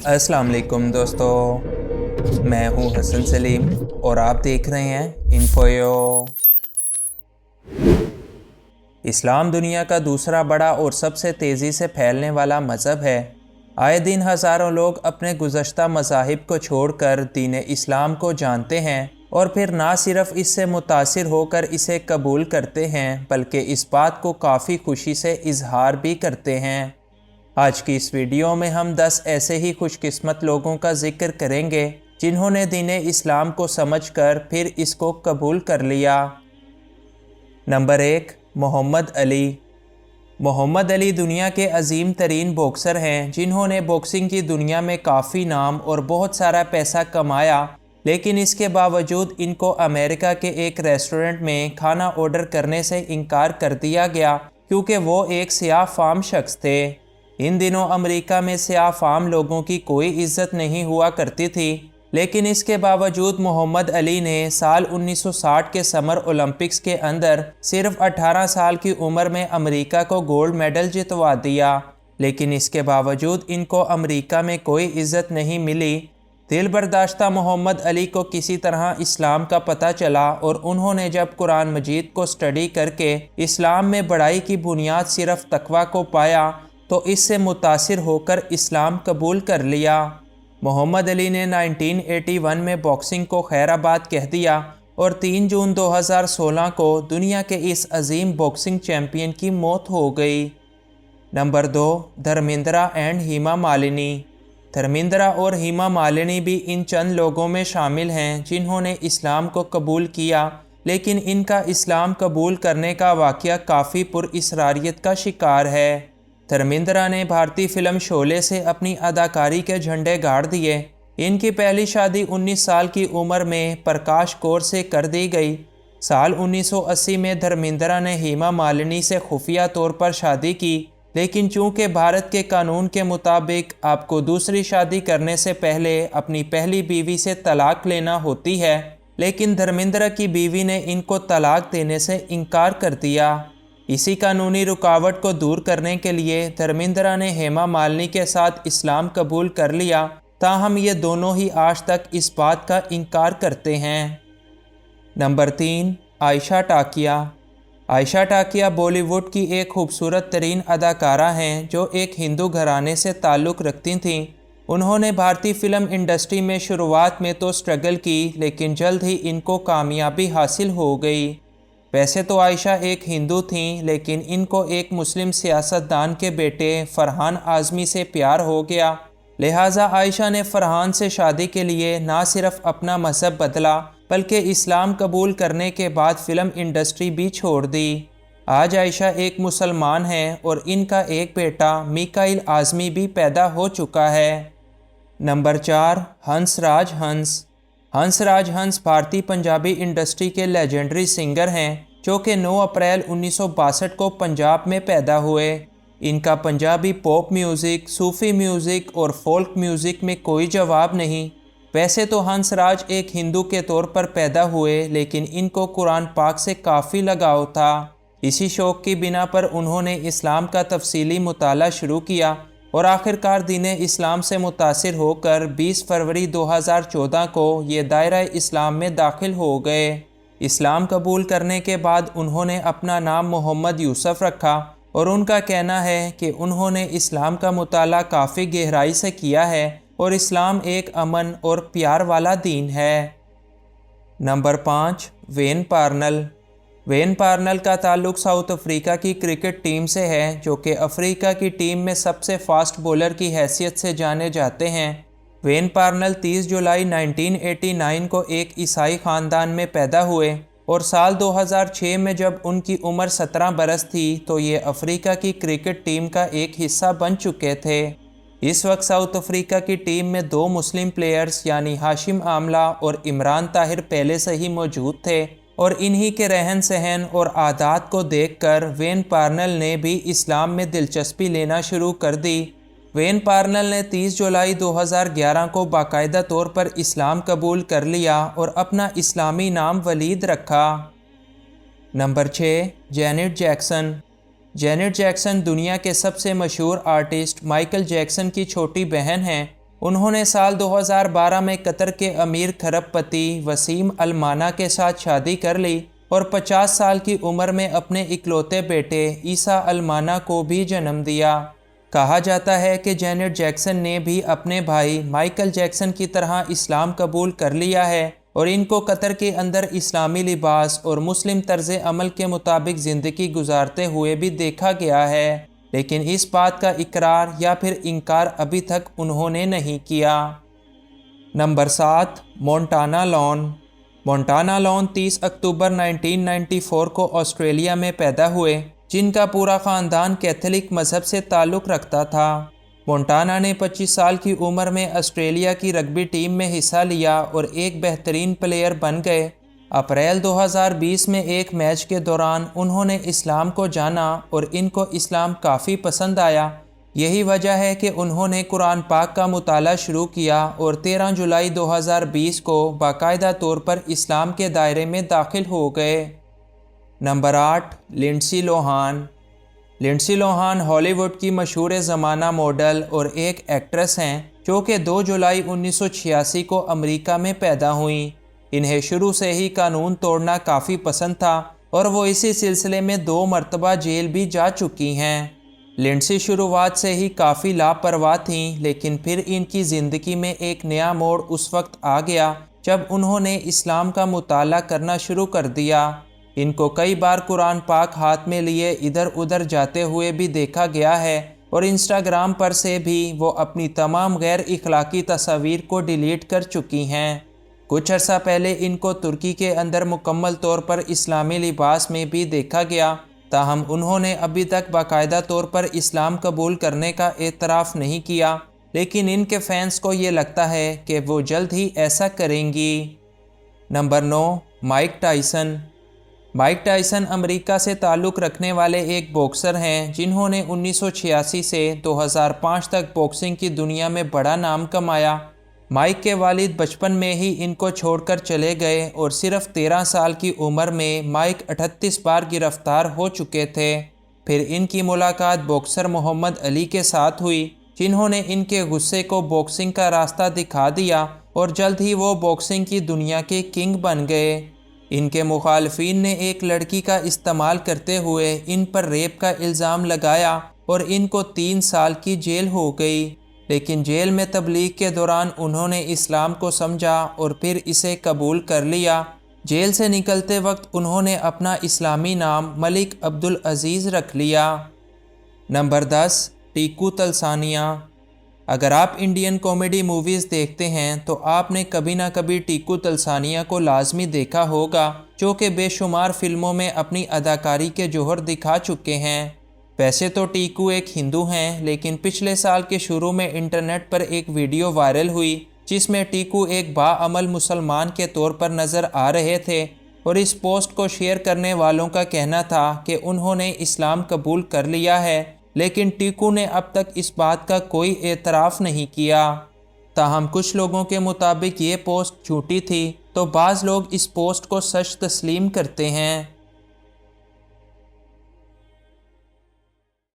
अस्सलाम वालेकुम दोस्तों, मैं हूं हसन सलीम और आप देख रहे हैं इन्फोयो। इस्लाम दुनिया का दूसरा बड़ा और सबसे तेज़ी से फैलने वाला मज़हब है। आए दिन हज़ारों लोग अपने गुज़श्ता मज़ाहिब को छोड़कर दीन इस्लाम को जानते हैं और फिर ना सिर्फ इससे मुतासिर होकर इसे कबूल करते हैं बल्कि इस बात को काफ़ी खुशी से इजहार भी करते हैं। आज की इस वीडियो में हम 10 ऐसे ही खुशकिस्मत लोगों का जिक्र करेंगे जिन्होंने दीन इस्लाम को समझकर फिर इसको कबूल कर लिया। नंबर 1, मोहम्मद अली। मोहम्मद अली दुनिया के अजीम तरीन बॉक्सर हैं जिन्होंने बॉक्सिंग की दुनिया में काफ़ी नाम और बहुत सारा पैसा कमाया, लेकिन इसके बावजूद इनको अमेरिका के एक रेस्टोरेंट में खाना ऑर्डर करने से इनकार कर दिया गया क्योंकि वो एक सियाह फाम शख्स थे। इन दिनों अमेरिका में सियाह फाम लोगों की कोई इज्जत नहीं हुआ करती थी, लेकिन इसके बावजूद मोहम्मद अली ने साल 1960 के समर ओलंपिक्स के अंदर सिर्फ 18 साल की उम्र में अमेरिका को गोल्ड मेडल जितवा दिया। लेकिन इसके बावजूद इनको अमेरिका में कोई इज्जत नहीं मिली। दिल बर्दाश्ता मोहम्मद अली को किसी तरह इस्लाम का पता चला और उन्होंने जब कुरान मजीद को स्टडी करके इस्लाम में बड़ाई की बुनियाद सिर्फ तकवा को पाया तो इससे मुतासिर होकर इस्लाम कबूल कर लिया। मोहम्मद अली ने 1981 में बॉक्सिंग को खैराबाद कह दिया और 3 जून 2016 को दुनिया के इस अजीम बॉक्सिंग चैम्पियन की मौत हो गई। Number 2, Dharmendra and Hema Malini. धर्मेंद्रा और हेमा मालिनी भी इन चंद लोगों में शामिल हैं जिन्होंने इस्लाम को कबूल किया, लेकिन इनका इस्लाम कबूल करने का वाक़या काफ़ी पुरइसरारियत का शिकार है। धर्मेंद्रा ने भारतीय फिल्म शोले से अपनी अदाकारी के झंडे गाड़ दिए। इनकी पहली शादी 19 साल की उम्र में प्रकाश कौर से कर दी गई। साल 1980 में धर्मेंद्रा ने हेमा मालिनी से खुफिया तौर पर शादी की, लेकिन चूंकि भारत के कानून के मुताबिक आपको दूसरी शादी करने से पहले अपनी पहली बीवी से तलाक लेना होती है, लेकिन धर्मेंद्रा की बीवी ने इनको तलाक देने से इनकार कर दिया। इसी कानूनी रुकावट को दूर करने के लिए धर्मेंद्रा ने हेमा मालिनी के साथ इस्लाम कबूल कर लिया, ताहम ये दोनों ही आज तक इस बात का इनकार करते हैं। नंबर 3, आयशा टाकिया। आयशा टाकिया बॉलीवुड की एक खूबसूरत तरीन अदाकारा हैं जो एक हिंदू घराने से ताल्लुक़ रखती थीं। उन्होंने भारतीय फ़िल्म इंडस्ट्री में शुरुआत में तो स्ट्रगल की, लेकिन जल्द ही इनको कामयाबी हासिल हो गई। वैसे तो आयशा एक हिंदू थीं, लेकिन इनको एक मुस्लिम सियासतदान के बेटे फरहान आज़मी से प्यार हो गया। लिहाजा आयशा ने फरहान से शादी के लिए ना सिर्फ अपना मज़हब बदला बल्कि इस्लाम कबूल करने के बाद फ़िल्म इंडस्ट्री भी छोड़ दी। आज आयशा एक मुसलमान हैं और इनका एक बेटा मिकाइल आज़मी भी पैदा हो चुका है। नंबर 4, हंसराज हंस। हंसराज हंस भारतीय पंजाबी इंडस्ट्री के लेजेंडरी सिंगर हैं जो कि 9 अप्रैल 1962 को पंजाब में पैदा हुए। इनका पंजाबी पॉप म्यूज़िक, सूफ़ी म्यूज़िक और फोल्क म्यूज़िक में कोई जवाब नहीं। वैसे तो हंसराज एक हिंदू के तौर पर पैदा हुए, लेकिन इनको कुरान पाक से काफ़ी लगाव था। इसी शौक़ की बिना पर उन्होंने इस्लाम का तफसीली मुताला शुरू किया और आखिरकार दीन इस्लाम से मुतासिर होकर 20 फरवरी 2014 को ये दायरा इस्लाम में दाखिल हो गए। इस्लाम कबूल करने के बाद उन्होंने अपना नाम मोहम्मद यूसुफ रखा और उनका कहना है कि उन्होंने इस्लाम का मुताला काफ़ी गहराई से किया है और इस्लाम एक अमन और प्यार वाला दीन है। Number 5, when Parnell. When Parnell का ताल्लुक़ साउथ अफ्रीका की क्रिकेट टीम से है जो कि अफ्रीका की टीम में सबसे फास्ट बॉलर की हैसियत से जाने जाते हैं। वेन पार्नल 30 जुलाई 1989 को एक ईसाई ख़ानदान में पैदा हुए और साल 2006 में जब उनकी उम्र 17 बरस थी तो ये अफ्रीका की क्रिकेट टीम का एक हिस्सा बन चुके थे। इस वक्त साउथ अफ्रीका की टीम में 2 मुस्लिम प्लेयर्स यानी हाशिम आमला और इमरान ताहिर पहले से ही मौजूद थे और इन्हीं के रहन सहन और आदात को देखकर वेन पार्नल ने भी इस्लाम में दिलचस्पी लेना शुरू कर दी। वेन पार्नल ने 30 जुलाई 2011 को बाकायदा तौर पर इस्लाम कबूल कर लिया और अपना इस्लामी नाम वलीद रखा। Number 6, Janet Jackson. Janet Jackson दुनिया के सबसे मशहूर आर्टिस्ट माइकल जैक्सन की छोटी बहन हैं। انہوں نے سال 2012 میں قطر کے امیر کھرب پتی وسیم المانا کے ساتھ شادی کر لی اور 50 سال کی عمر میں اپنے اکلوتے بیٹے عیسیٰ المانا کو بھی جنم دیا۔ کہا جاتا ہے کہ جینٹ جیکسن نے بھی اپنے بھائی مائیکل جیکسن کی طرح اسلام قبول کر لیا ہے اور ان کو قطر کے اندر اسلامی لباس اور مسلم طرز عمل کے مطابق زندگی گزارتے ہوئے بھی دیکھا گیا ہے، لیکن اس بات کا اقرار یا پھر انکار ابھی تک انہوں نے نہیں کیا۔ Number 7، Montana loan. Montana loan 30 اکتوبر 1994 کو آسٹریلیا میں پیدا ہوئے، جن کا پورا خاندان کیتھولک مذہب سے تعلق رکھتا تھا۔ مونٹانا نے 25 سال کی عمر میں آسٹریلیا کی رگبی ٹیم میں حصہ لیا اور ایک بہترین پلیئر بن گئے۔ اپریل 2020 میں ایک میچ کے دوران انہوں نے اسلام کو جانا اور ان کو اسلام کافی پسند آیا۔ یہی وجہ ہے کہ انہوں نے قرآن پاک کا مطالعہ شروع کیا اور 13 جولائی 2020 کو باقاعدہ طور پر اسلام کے دائرے میں داخل ہو گئے۔ نمبر 8، لنڈسی لوہان۔ لنڈسی لوہان ہالی ووڈ کی مشہور زمانہ ماڈل اور ایک ایکٹریس ہیں جو کہ 2 جولائی 1986 کو امریکہ میں پیدا ہوئیں۔ انہیں شروع سے ہی قانون توڑنا کافی پسند تھا اور وہ اسی سلسلے میں 2 مرتبہ جیل بھی جا چکی ہیں۔ لنڈسی شروعات سے ہی کافی لاپرواہ تھیں، لیکن پھر ان کی زندگی میں ایک نیا موڑ اس وقت آ گیا جب انہوں نے اسلام کا مطالعہ کرنا شروع کر دیا۔ ان کو کئی بار قرآن پاک ہاتھ میں لیے ادھر ادھر جاتے ہوئے بھی دیکھا گیا ہے اور انسٹاگرام پر سے بھی وہ اپنی تمام غیر اخلاقی تصاویر کو ڈیلیٹ کر چکی ہیں۔ کچھ عرصہ پہلے ان کو ترکی کے اندر مکمل طور پر اسلامی لباس میں بھی دیکھا گیا، تاہم انہوں نے ابھی تک باقاعدہ طور پر اسلام قبول کرنے کا اعتراف نہیں کیا، لیکن ان کے فینس کو یہ لگتا ہے کہ وہ جلد ہی ایسا کریں گی۔ Number 9، Mike Tyson. Mike Tyson امریکہ سے تعلق رکھنے والے ایک باکسر ہیں جنہوں نے 1986 سے 2005 تک باکسنگ کی دنیا میں بڑا نام کمایا۔ مائک کے والد بچپن میں ہی ان کو چھوڑ کر چلے گئے اور صرف 13 سال کی عمر میں مائک 38 بار گرفتار ہو چکے تھے۔ پھر ان کی ملاقات باکسر محمد علی کے ساتھ ہوئی، جنہوں نے ان کے غصے کو باکسنگ کا راستہ دکھا دیا اور جلد ہی وہ باکسنگ کی دنیا کے کنگ بن گئے۔ ان کے مخالفین نے ایک لڑکی کا استعمال کرتے ہوئے ان پر ریپ کا الزام لگایا اور ان کو 3 سال کی جیل ہو گئی، لیکن جیل میں تبلیغ کے دوران انہوں نے اسلام کو سمجھا اور پھر اسے قبول کر لیا۔ جیل سے نکلتے وقت انہوں نے اپنا اسلامی نام ملک عبدالعزیز رکھ لیا۔ نمبر 10، ٹیکو تلسانیہ۔ اگر آپ انڈین کامیڈی موویز دیکھتے ہیں تو آپ نے کبھی نہ کبھی ٹیکو تلسانیہ کو لازمی دیکھا ہوگا، جو کہ بے شمار فلموں میں اپنی اداکاری کے جوہر دکھا چکے ہیں۔ ویسے تو ٹیکو ایک ہندو ہیں، لیکن پچھلے سال کے شروع میں انٹرنیٹ پر ایک ویڈیو وائرل ہوئی جس میں ٹیکو ایک باعمل مسلمان کے طور پر نظر آ رہے تھے اور اس پوسٹ کو شیئر کرنے والوں کا کہنا تھا کہ انہوں نے اسلام قبول کر لیا ہے، لیکن ٹیکو نے اب تک اس بات کا کوئی اعتراف نہیں کیا۔ تاہم کچھ لوگوں کے مطابق یہ پوسٹ جھوٹی تھی، تو بعض لوگ اس پوسٹ کو سچ تسلیم کرتے ہیں۔